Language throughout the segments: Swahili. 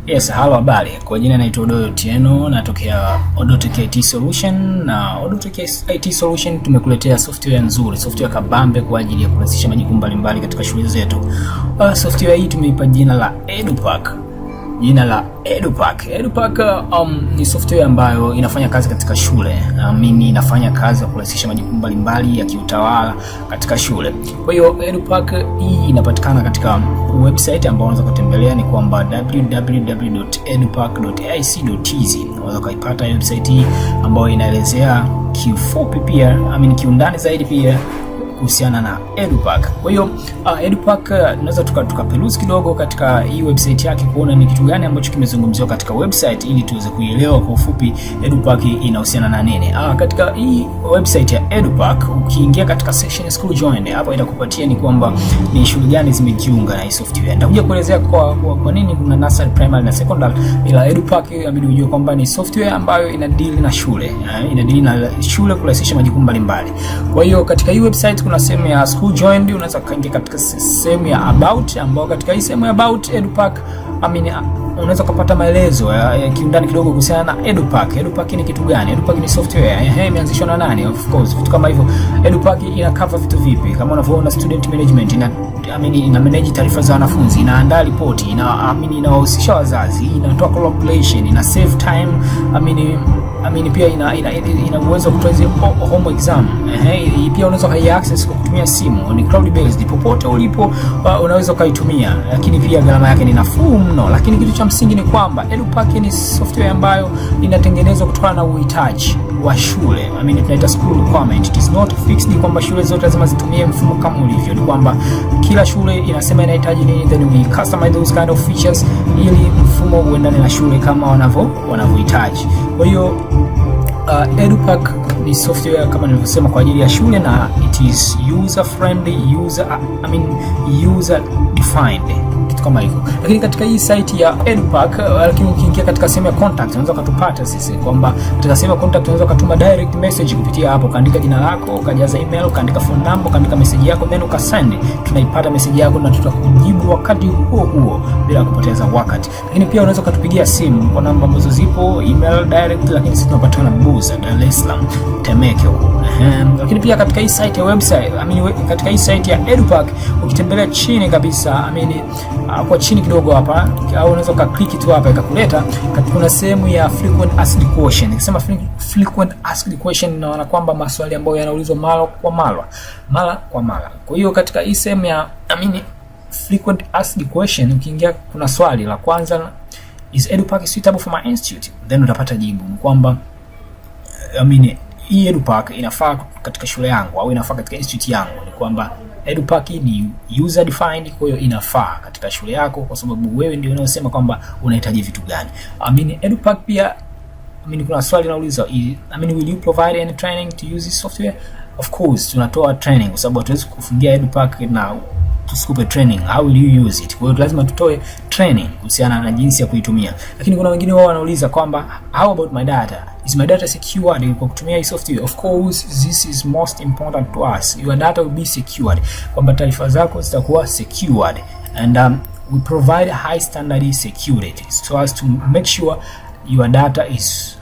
Yes, hello, habari. Kwa jina naitwa Odoyo Otieno, natokea Odotech IT Solution, na Odotech IT Solution tumekuletea software nzuri, software kabambe kwa ajili ya kurahisisha majukumu mbalimbali katika shule zetu. Software hii tumeipa jina la EduPack. EduPack ni software ambayo inafanya kazi katika shule. Inafanya kazi ya kurahisisha majukumu mbalimbali ya kiutawala katika shule. Kwa hiyo EduPack hii inapatikana katika website ambayo unaweza kutembelea, ni kwamba www.edupack.ac.tz. Unaweza kuipata website hii ambayo inaelezea kiufupi pia, kiundani zaidi pia kuhusiana na EduPack. Kwa hiyo EduPack tunaweza tukaperuzi kidogo katika hii website yake kuona ni kitu gani ambacho kimezungumziwa katika website, ili tuweze kuielewa kwa ufupi EduPack inahusiana na nini. Katika hii website ya EduPack, ukiingia katika section school joined, hapo itakupatia ni kwamba ni shule gani zimejiunga na hii software. Nitakuja kuelezea kwa nini kuna nursery, primary na secondary, ila EduPack inabidi ujue kwamba ni software ambayo inadeal na shule, kurahisisha majukumu mbalimbali. Kwa hiyo katika hii website kuna sehemu ya school joined, unaweza kaingia katika sehemu ya about, ambao katika hii sehemu ya about EduPack unaweza kupata maelezo ya kiundani kidogo kuhusiana na EduPack. EduPack ni kitu gani? EduPack ni software, imeanzishwa na nani? Of course, vitu kama hivyo. EduPack ina cover vitu vipi? Kama unavyoona, student management, ina manage taarifa za wanafunzi, inaandaa ripoti, inawahusisha wazazi, inatoa collaboration, ina save time, pia ina uwezo kutoa hizo home exam. Pia unaweza access kwa kutumia simu, ni cloud based, popote ulipo unaweza kaitumia, lakini pia gharama yake ni nafuu mno. Lakini kitu cha msingi ni kwamba EduPack ni software ambayo inatengenezwa kutokana na uhitaji wa shule. Tunaita school requirement. It is not fixed kwamba shule zote lazima zitumie mfumo kama ulivyo. Ni kwamba kila shule inasema inahitaji nini, then we customize those kind of features ili mfumo uendane na shule kama wanavyohitaji. Kwa hiyo EduPack ni software kama nilivyosema kwa ajili ya shule, na it is user friendly, user defined, kitu kama hivyo. Lakini katika hii site ya EduPack, lakini ukiingia katika sehemu ya contact, unaweza kutupata sisi, kwamba katika sehemu ya contact unaweza kutuma direct message kupitia hapo, kaandika jina lako, ukajaza email, kaandika phone number, kaandika message yako, then ukasend. Tunaipata message yako na tutakujibu wakati huo bila kupoteza wakati. Lakini pia unaweza kutupigia simu kwa namba ambazo zipo, email direct, lakini sisi tunapatikana Buza, Dar es Salaam, Temeke huko. Lakini pia katika hii site ya website, katika hii site ya EduPack, ukitembelea chini kabisa, kwa chini kidogo hapa, au unaweza ukaklik tu hapa ikakuleta kuna sehemu ya frequent asked question. Nikisema frequent asked question, naona kwamba maswali ambayo yanaulizwa mara kwa mara. Kwa hiyo katika hii sehemu ya frequent asked question, ukiingia kuna swali la kwanza, is EduPack suitable for my institute? Then utapata jibu kwamba hii EduPack inafaa katika shule yangu au inafaa katika institute yangu. Ni kwamba EduPack ni user defined, kwa hiyo inafaa katika shule yako kwa sababu wewe ndio unayosema kwamba unahitaji vitu gani. EduPack pia kuna swali linauliza, will you provide any training to use this software? Of course, tunatoa training kwa sababu hatuwezi kufungia EduPack na tusikupe training. How will you use it? Kwa hiyo lazima tutoe training kuhusiana na jinsi ya kuitumia. Lakini kuna wengine wao wanauliza kwamba how about my data? Is my data secured kwa kutumia hii software? Of course, this is most important to us. Your data will be secured, kwamba taarifa zako zitakuwa secured, and we provide high standard security so as to make sure your data is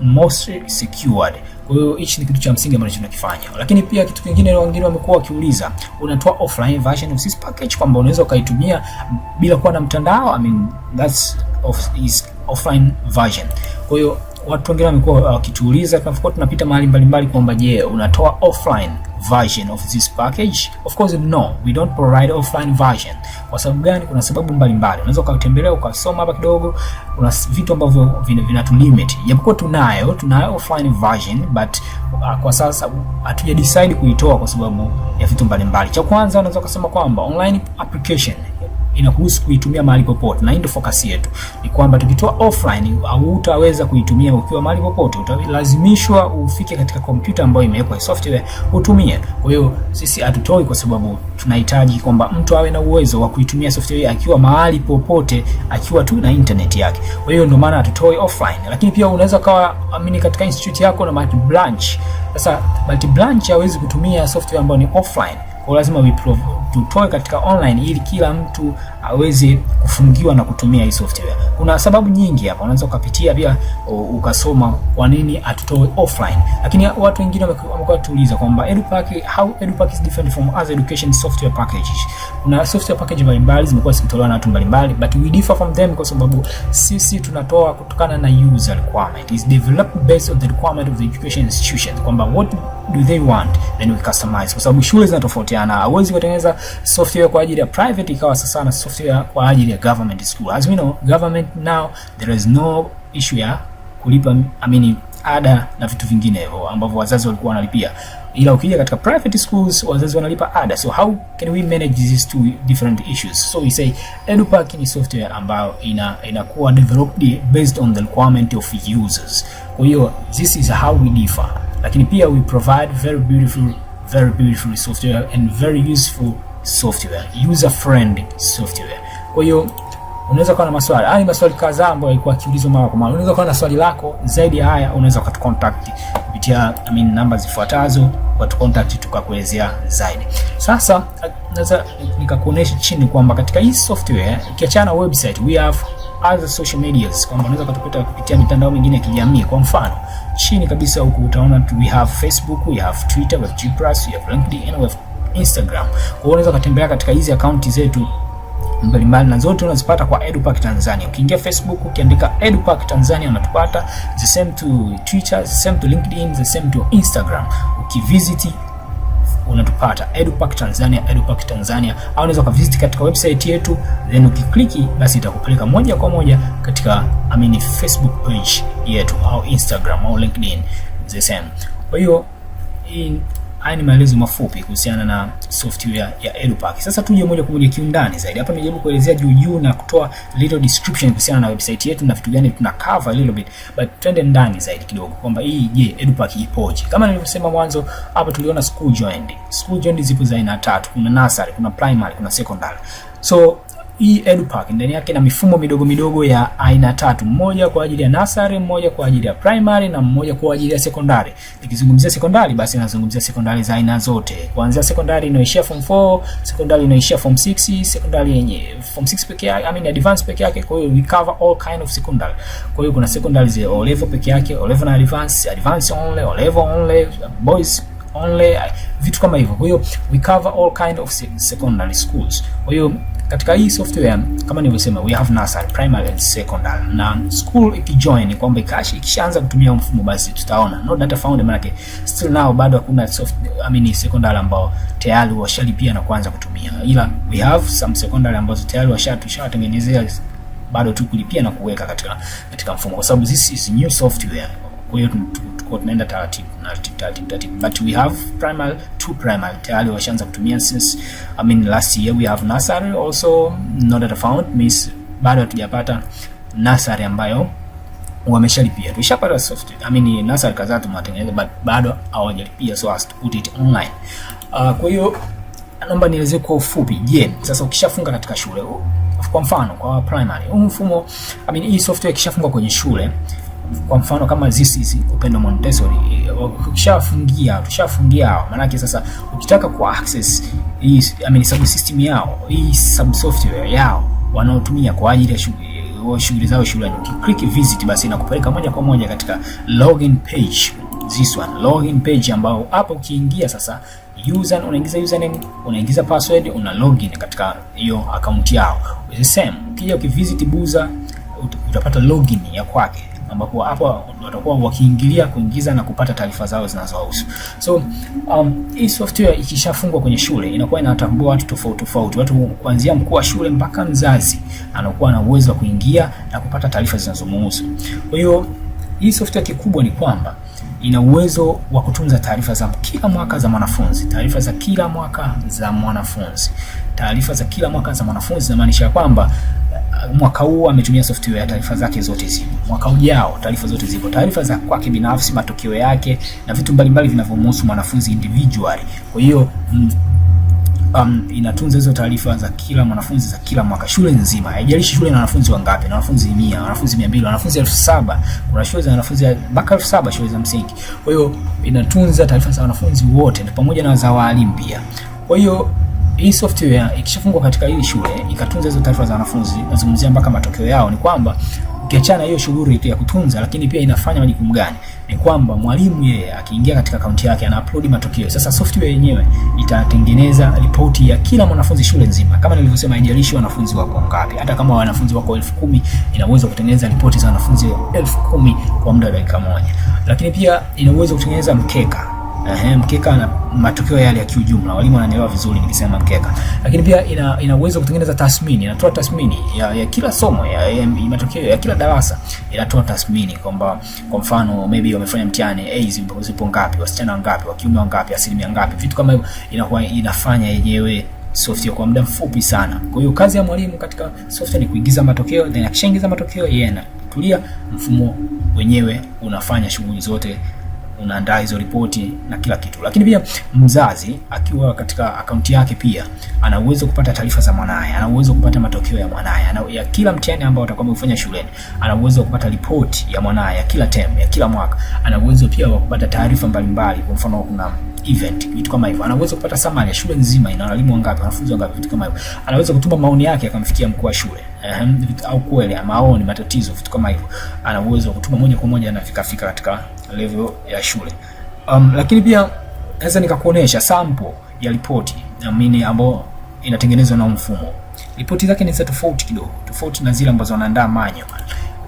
mostly secured. Kwa hiyo hichi ni kitu cha msingi ambacho tunakifanya. Lakini pia kitu kingine wengine wamekuwa wakiuliza, unatoa offline version of this package, kwamba unaweza ukaitumia bila kuwa na mtandao. That's offline version. Kwa hiyo watu wengine wamekuwa wakituuliza, tunapokuwa tunapita mahali mbalimbali, kwamba je, unatoa offline version of this package? Of course no, we don't provide offline version. Kwa sababu gani? Kuna sababu mbalimbali. Unaweza ukatembelea ukasoma hapa kidogo, kuna vitu ambavyo vinatu limit. Japokuwa tunayo offline version, but kwa sasa hatuja decide kuitoa kwa sababu ya vitu mbalimbali. Cha kwanza, unaweza kusema kwamba online application inakuhusu kuitumia mahali popote, na ndio focus yetu. Ni kwamba tukitoa offline hutaweza kuitumia ukiwa mahali popote, utalazimishwa ufike katika kompyuta ambayo imewekwa software utumie. Kwa hiyo sisi hatutoi kwa sababu tunahitaji kwamba mtu awe na uwezo wa kuitumia software akiwa mahali popote, akiwa tu na internet yake. Kwa hiyo ndio maana hatutoi offline. Lakini pia unaweza kawa katika institute yako na multi branch. Sasa multi branch hawezi kutumia software ambayo ni offline. Kwa lazima tutoe katika online ili kila mtu aweze kufungiwa na kutumia hii software. kuna sababu nyingi hapa, unaweza ukapitia pia ukasoma kwa nini atutoe offline. Lakini watu wengine wamekuwa tuuliza kwamba how EduPack is different from other education software packages. Kuna software package mbalimbali zimekuwa zikitolewa na watu mbalimbali, but we differ from them kwa sababu sisi tunatoa kutokana na user requirement. Is developed based on the requirement of the education institution, kwamba what do they want, then we customize, kwa sababu shule zinatofautiana. Hauwezi kutengeneza software kwa ajili ya private ikawa sasa na software kwa ajili ya government school. As we know, government now there is no issue ya kulipa ada na vitu vingine hivyo ambavyo wazazi walikuwa wanalipia, ila ukija katika private schools wazazi wanalipa ada. So how can we manage these two different issues? So we say EduPack ni software ambayo inakuwa developed based on the requirement of users. Kwa hiyo this is how we differ, lakini pia we provide very beautiful software and very useful software, user friendly software. Kwa hiyo unaweza kuwa na maswali. Ni maswali kadhaa ambayo yalikuwa kiulizwa mara kwa mara. Unaweza kuwa na swali lako zaidi ya haya, unaweza ukatucontact kupitia namba zifuatazo, ukatucontact tukakuelezea zaidi. Sasa naweza nikakuonesha chini kwamba katika hii software ukiachana website, we have other social medias, kwamba unaweza kutupata kupitia mitandao mingine ya kijamii. Kwa mfano, chini kabisa huku utaona we have Facebook, we have Twitter, we have G+, we have LinkedIn, we have Instagram. Kwa hiyo unaweza kutembea katika hizi akaunti zetu mbalimbali na zote unazipata kwa EduPack Tanzania. Ukiingia Facebook ukiandika EduPack Tanzania unatupata, the same to Twitter, the same to LinkedIn, the same to Instagram. Ukivisit unatupata EduPack Tanzania, au unaweza kuvisit katika website yetu, then ukikliki basi itakupeleka moja kwa moja katika Facebook page yetu au Instagram au LinkedIn, the same. Kwa hiyo haya ni maelezo mafupi kuhusiana na software ya EduPack. Sasa tuje moja kwa moja kiundani zaidi. Hapa nimejaribu kuelezea juu na kutoa little description kuhusiana na website yetu na vitu gani tuna cover a little bit, but twende ndani zaidi kidogo kwamba EduPack ipoje. Kama nilivyosema mwanzo, hapa tuliona school joined. School joined zipo za aina tatu. Kuna nursery, kuna primary, kuna secondary. So hii EduPack ndani yake na mifumo midogo ya aina tatu, mmoja kwa ajili ya nursery, mmoja kwa ajili ya primary na mmoja kwa ajili ya secondary. Nikizungumzia secondary basi nazungumzia secondary za aina zote, kuanzia secondary inayoishia form 4, secondary inayoishia form 6, secondary yenye form 6 pekee yake, advanced pekee yake. Kwa hiyo we cover all kind of secondary. Kwa hiyo kuna secondary za O level pekee yake, O level na advanced only, O level only, boys only, vitu kama hivyo. Kwa hiyo we cover all kind of secondary schools. Kwa hiyo katika hii software kama nilivyosema, we have nursery, primary and secondary. Na school ikijoin kwamba ikishaanza kutumia mfumo, basi tutaona no data found, maana yake still now bado hakuna secondary ambao tayari washalipia na kuanza kutumia, ila we have some secondary ambazo tayari washatengenezea, bado tu kulipia na kuweka katika mfumo, kwa sababu this is new software. Kwa hiyo tunaenda taratibu, but we have primary tayari washaanza kutumia since last year. We have nursery also, not data found, means bado hatujapata nursery ambayo wameshalipia. Tushapata software nursery kadhaa tumewatengeneza, but bado hawajalipia, so as to put it online. Kwa hiyo naomba nielezee kwa ufupi. Sasa ukishafunga katika shule, kwa mfano kwa primary, mfumo hii software ikishafunga kwenye shule, kwa mfano kama this Upendo Montessori, tushafungia maana yake sasa ukitaka ku access hii subsystem yao, hii subsoftware yao wanaotumia kwa ajili ya shughuli zao shuleni, ukiklik visit basi inakupeleka moja kwa moja katika login page. This one login page, ambao hapo ukiingia sasa unaingiza username, unaingiza password, una login katika hiyo account yao. The same ukija ukivisit Buza utapata login ya kwake, ambapo hapo watakuwa wakiingilia kuingiza na kupata taarifa zao zinazohusu. So hii software ikishafungwa kwenye shule inakuwa inatambua watu tofauti, watu kuanzia mkuu wa shule mpaka mzazi anakuwa na uwezo wa kuingia na kupata taarifa zinazomhusu. Kwa hiyo hii software kikubwa ni kwamba ina uwezo wa kutunza taarifa za kila mwaka za mwanafunzi, taarifa za kila mwaka za mwanafunzi. Inamaanisha kwamba mwaka huu ametumia software ya taarifa zake zote zipo, mwaka ujao taarifa zote zipo, taarifa za kwake binafsi, matokeo yake na vitu mbalimbali vinavyomhusu mwanafunzi individually. Kwa hiyo inatunza hizo taarifa za kila mwanafunzi za kila mwaka, shule nzima. Haijalishi shule na wanafunzi wangapi, na wanafunzi 100, wanafunzi 200, wanafunzi 7,000. Kuna shule za wanafunzi mpaka 7,000 shule za msingi. Kwa hiyo inatunza taarifa za wanafunzi wote pamoja na za walimu pia. Kwa hiyo hii software ikishafungwa katika hii shule ikatunza hizo taarifa za wanafunzi, nazungumzia mpaka matokeo yao, ni kwamba ukiachana hiyo shughuli ya kutunza, lakini pia inafanya majukumu gani? Ni kwamba mwalimu yeye akiingia katika akaunti yake ana upload matokeo. Sasa software yenyewe itatengeneza ripoti ya kila mwanafunzi shule nzima. Kama nilivyosema, haijalishi wanafunzi wako ngapi. Hata kama wanafunzi wako 10,000 ina uwezo kutengeneza ripoti za wanafunzi 10,000 kwa muda wa dakika moja. Lakini pia ina uwezo kutengeneza mkeka. Mkeka na matokeo yale ya kiujumla. Walimu wanaelewa vizuri nikisema mkeka. Lakini pia ina uwezo kutengeneza tathmini, inatoa tathmini ya kila somo, ya matokeo ya kila darasa. Inatoa tathmini kwamba kwa mfano maybe wamefanya mtihani A zipo ngapi, wasichana wangapi, wa kiume wangapi, asilimia ngapi. Vitu kama hivyo inakuwa inafanya yenyewe software kwa muda mfupi sana. Kwa hiyo kazi ya mwalimu katika software ni kuingiza matokeo, then akishaingiza matokeo yeye anatulia, mfumo wenyewe unafanya shughuli zote, unaandaa hizo ripoti na kila kitu. Lakini pia mzazi akiwa katika akaunti yake pia ana uwezo kupata taarifa za mwanae, ana uwezo kupata matokeo ya mwanae, ya kila mtihani ambao atakuwa amefanya shuleni, ana uwezo kupata ripoti ya mwanae ya kila term, ya kila mwaka, ana uwezo pia wa kupata taarifa mbalimbali, kwa mfano kuna event, vitu kama hivyo. Anaweza kupata summary ya shule nzima, ina walimu wangapi, wanafunzi wangapi, vitu kama hivyo. Anaweza kutuma maoni yake akamfikia mkuu wa shule, au kweli maoni, matatizo, vitu kama hivyo. Ana uwezo wa kutuma moja kwa moja na fika katika level ya shule. Lakini pia naweza nikakuonesha sample ya ripoti ambayo inatengenezwa na mfumo. Ripoti zake ni za tofauti kidogo, tofauti na zile ambazo wanaandaa manual.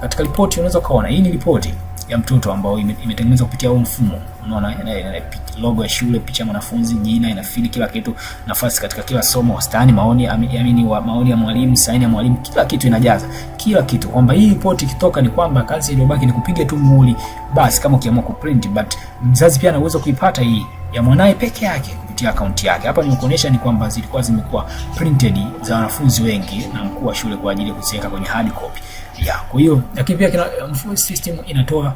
Katika ripoti unaweza kuona hii ni ripoti ya mtoto ambao imetengenezwa kupitia huo mfumo. Unaona ina logo ya shule, picha ya mwanafunzi, jina, inafili kila kitu, nafasi katika kila somo, wastani, maoni ya mwalimu, saini ya mwalimu, kila kitu inajaza. Kila kitu kwamba hii ripoti ikitoka ni kwamba kazi iliyobaki ni kupiga tu muhuri basi kama ukiamua kuprint, but mzazi pia anaweza kuipata hii ya mwanae peke yake kupitia akaunti yake. Hapa nimekuonesha ni kwamba zilikuwa zimekuwa printed za wanafunzi wengi na mkuu wa shule kwa ajili ya kuziweka kwenye hard copy. Kwa hiyo lakini pia mfumo system inatoa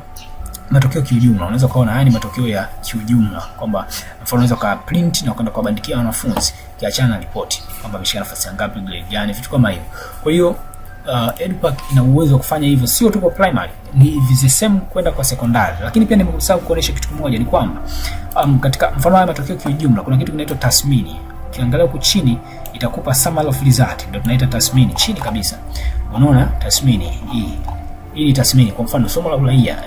matokeo kiujumla. Unaweza kuona haya ni matokeo ya kiujumla, kwamba mfano unaweza ka print na kwenda kuwabandikia wanafunzi, kiachana na ripoti kwamba ameshika nafasi ngapi, grade gani, vitu kama hivyo. Kwa hiyo EduPack ina uwezo wa kufanya hivyo sio tu kwa primary, ni the same kwenda kwa secondary. Lakini pia nimesahau kuonesha kitu kimoja, ni kwamba katika mfano haya matokeo kiujumla kuna kitu kinaitwa tathmini. Ukiangalia huko chini itakupa summary of result, ndio tunaita tathmini chini kabisa. Unaona tathmini hii ni tathmini. Kwa mfano somo la uraia,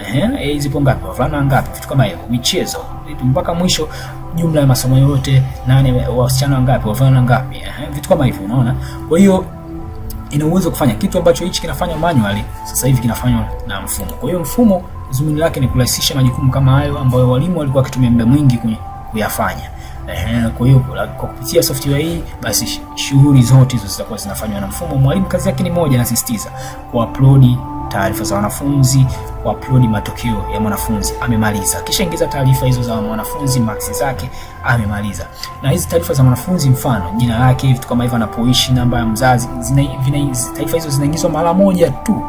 zipo ngapi, wavulana ngapi, vitu kama hivyo, michezo mpaka mwisho, jumla ya masomo yote, nane wasichana wangapi, wavulana ngapi, vitu kama hivyo. Unaona, kwa hiyo ina uwezo kufanya kitu ambacho hichi kinafanywa manually, sasa hivi kinafanywa na mfumo. Kwa hiyo mfumo zumuni lake ni kurahisisha majukumu kama hayo ambayo walimu walikuwa wakitumia muda mwingi kuyafanya. Kwa hiyo kwa kupitia software hii basi shughuli zote hizo zitakuwa zinafanywa na mfumo. Mwalimu kazi yake ni moja, nasisitiza, kuupload taarifa za wanafunzi, kuupload matokeo ya mwanafunzi, amemaliza. Kisha ingiza taarifa hizo za mwanafunzi, marks zake, amemaliza. Na hizi taarifa za mwanafunzi, mfano jina lake, vitu kama hivyo, anapoishi, namba ya mzazi, taarifa hizo zinaingizwa mara moja tu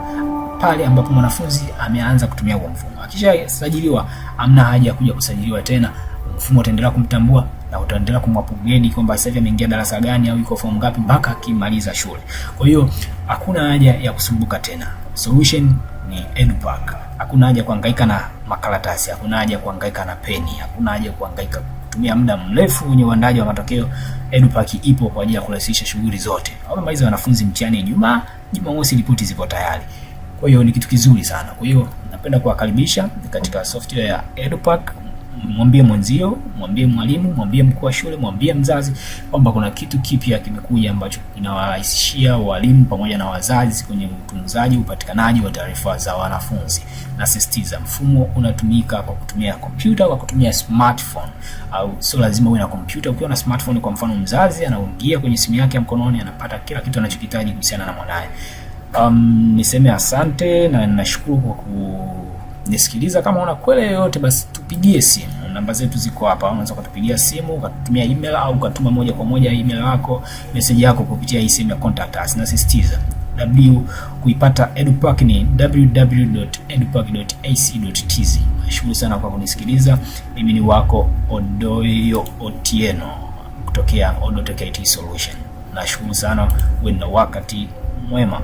pale ambapo mwanafunzi ameanza kutumia huo mfumo. Akisha sajiliwa, hamna haja ya kuja kusajiliwa tena. Mfumo utaendelea kumtambua na utaendelea kumupgrade kwamba sasa hivi ameingia darasa gani au yuko form ngapi mpaka akimaliza shule. Kwa hiyo hakuna haja ya kusumbuka tena. Solution ni EduPack. Hakuna haja kuhangaika na makaratasi, hakuna haja kuhangaika na peni, hakuna haja kuhangaika kutumia muda mrefu kwenye uandaji wa matokeo. EduPack ipo kwa ajili ya kurahisisha shughuli zote. Wamemaliza wanafunzi mtihani Ijumaa, Jumamosi ripoti zipo tayari. Kwa hiyo ni kitu kizuri sana. Kwa hiyo napenda kuwakaribisha katika software ya EduPack. Mwambie mwenzio, mwambie mwalimu, mwambie mkuu wa shule, mwambie mzazi kwamba kuna kitu kipya kimekuja ambacho kinawarahisishia walimu pamoja na wazazi kwenye utunzaji, upatikanaji wa taarifa za wanafunzi. Nasisitiza, mfumo unatumika kwa kutumia kompyuta, kwa kutumia smartphone, au sio lazima uwe na kompyuta. Ukiwa na smartphone, kwa mfano mzazi anaingia kwenye simu yake ya mkononi, anapata kila kitu anachokihitaji kuhusiana na mwanae. Niseme asante na nashukuru kwa nisikiliza. Kama una kweli yoyote, basi tupigie simu. Namba zetu ziko hapa. Unaweza kutupigia simu, ukatutumia email, au ukatuma moja kwa moja email yako, message yako kupitia hii simu ya contact us. Nasisitiza, kuipata EduPack ni www.edupack.ac.tz. Nashukuru sana kwa kunisikiliza. Mimi ni wako Odoyo Otieno kutokea Odo Tech IT Solution. Nashukuru sana, uwe na wakati mwema.